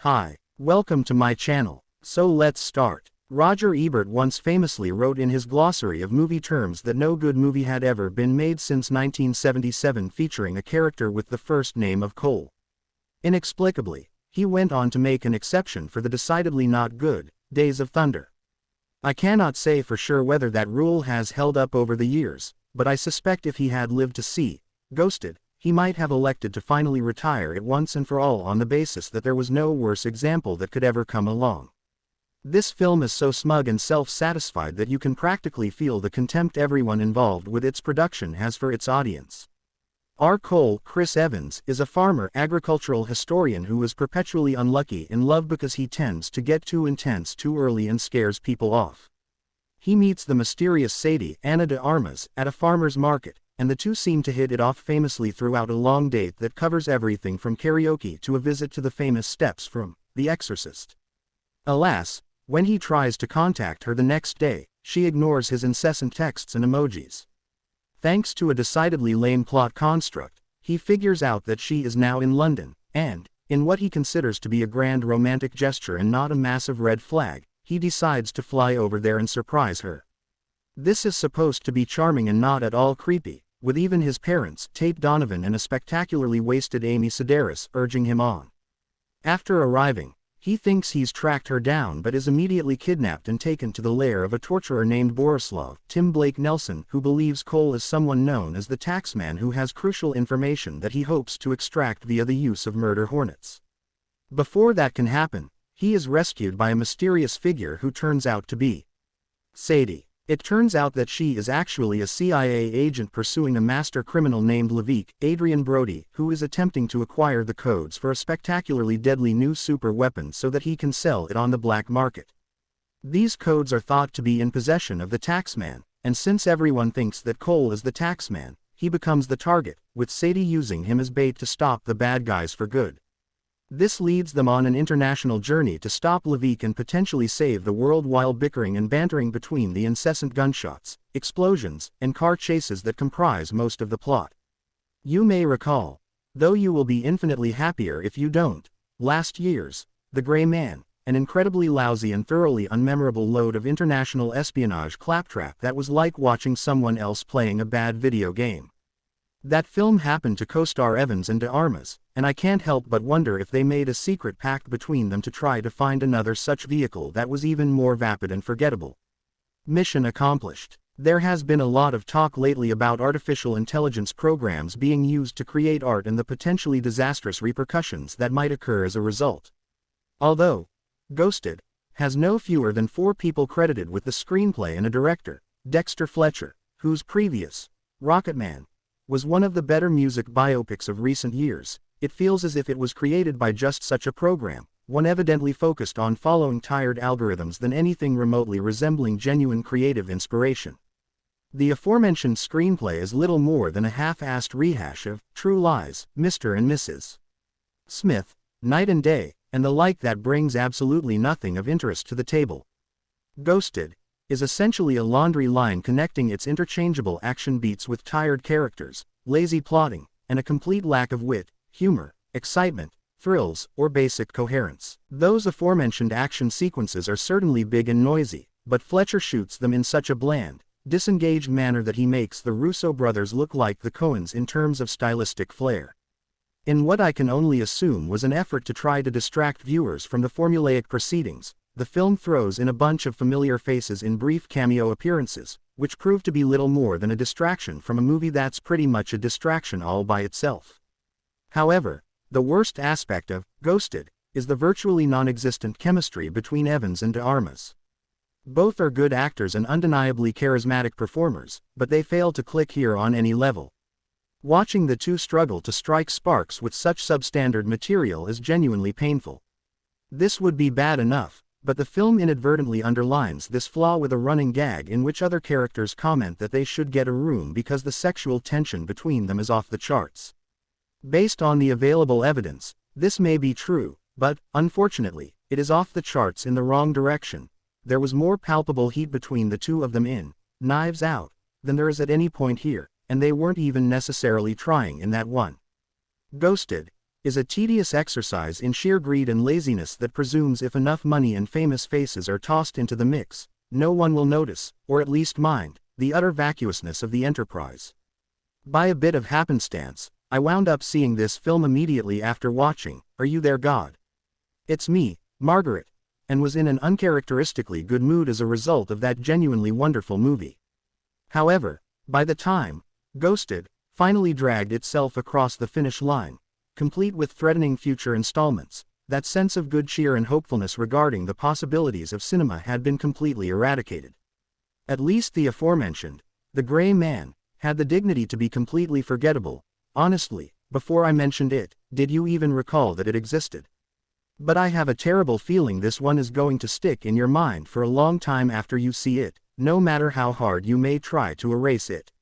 Hi, welcome to my channel. So let's start. Roger Ebert once famously wrote in his glossary of movie terms that no good movie had ever been made since 1977 featuring a character with the first name of Cole. Inexplicably, he went on to make an exception for the decidedly not good Days of Thunder. I cannot say for sure whether that rule has held up over the years, but I suspect if he had lived to see Ghosted, he might have elected to finally retire it once and for all on the basis that there was no worse example that could ever come along. This film is so smug and self-satisfied that you can practically feel the contempt everyone involved with its production has for its audience. Our Cole, Chris Evans, is a farmer agricultural historian who is perpetually unlucky in love because he tends to get too intense too early and scares people off. He meets the mysterious Sadie, Ana de Armas, at a farmer's market, and the two seem to hit it off famously throughout a long date that covers everything from karaoke to a visit to the famous steps from The Exorcist. Alas, when he tries to contact her the next day, she ignores his incessant texts and emojis. Thanks to a decidedly lame plot construct, he figures out that she is now in London, and, in what he considers to be a grand romantic gesture and not a massive red flag, he decides to fly over there and surprise her. This is supposed to be charming and not at all creepy, with even his parents, Tate Donovan and a spectacularly wasted Amy Sedaris, urging him on. After arriving, he thinks he's tracked her down but is immediately kidnapped and taken to the lair of a torturer named Borislav, Tim Blake Nelson, who believes Cole is someone known as the taxman who has crucial information that he hopes to extract via the use of murder hornets. Before that can happen, he is rescued by a mysterious figure who turns out to be Sadie. It turns out that she is actually a CIA agent pursuing a master criminal named Levique, Adrian Brody, who is attempting to acquire the codes for a spectacularly deadly new super weapon so that he can sell it on the black market. These codes are thought to be in possession of the taxman, and since everyone thinks that Cole is the taxman, he becomes the target, with Sadie using him as bait to stop the bad guys for good. This leads them on an international journey to stop Levique and potentially save the world while bickering and bantering between the incessant gunshots, explosions, and car chases that comprise most of the plot. You may recall, though you will be infinitely happier if you don't, last year's The Gray Man, an incredibly lousy and thoroughly unmemorable load of international espionage claptrap that was like watching someone else playing a bad video game. That film happened to co-star Evans and de Armas, and I can't help but wonder if they made a secret pact between them to try to find another such vehicle that was even more vapid and forgettable. Mission accomplished. There has been a lot of talk lately about artificial intelligence programs being used to create art and the potentially disastrous repercussions that might occur as a result. Although Ghosted has no fewer than 4 people credited with the screenplay and a director, Dexter Fletcher, whose previous Rocketman was one of the better music biopics of recent years, it feels as if it was created by just such a program, one evidently focused on following tired algorithms than anything remotely resembling genuine creative inspiration. The aforementioned screenplay is little more than a half-assed rehash of True Lies, Mr. and Mrs. Smith, Night and Day, and the like that brings absolutely nothing of interest to the table. Ghosted is essentially a laundry line connecting its interchangeable action beats with tired characters, lazy plotting, and a complete lack of wit, humor, excitement, thrills, or basic coherence. Those aforementioned action sequences are certainly big and noisy, but Fletcher shoots them in such a bland, disengaged manner that he makes the Russo brothers look like the Coens in terms of stylistic flair. In what I can only assume was an effort to try to distract viewers from the formulaic proceedings, the film throws in a bunch of familiar faces in brief cameo appearances, which prove to be little more than a distraction from a movie that's pretty much a distraction all by itself. However, the worst aspect of Ghosted is the virtually non-existent chemistry between Evans and de Armas. Both are good actors and undeniably charismatic performers, but they fail to click here on any level. Watching the two struggle to strike sparks with such substandard material is genuinely painful. This would be bad enough, but the film inadvertently underlines this flaw with a running gag in which other characters comment that they should get a room because the sexual tension between them is off the charts. Based on the available evidence, this may be true, but, unfortunately, it is off the charts in the wrong direction. There was more palpable heat between the two of them in Knives Out than there is at any point here, and they weren't even necessarily trying in that one. Ghosted is a tedious exercise in sheer greed and laziness that presumes if enough money and famous faces are tossed into the mix, no one will notice, or at least mind, the utter vacuousness of the enterprise. By a bit of happenstance, I wound up seeing this film immediately after watching Are You There, God? It's Me, Margaret, and was in an uncharacteristically good mood as a result of that genuinely wonderful movie. However, by the time Ghosted finally dragged itself across the finish line, complete with threatening future installments, that sense of good cheer and hopefulness regarding the possibilities of cinema had been completely eradicated. At least the aforementioned, The Gray Man, had the dignity to be completely forgettable. Honestly, before I mentioned it, did you even recall that it existed? But I have a terrible feeling this one is going to stick in your mind for a long time after you see it, no matter how hard you may try to erase it.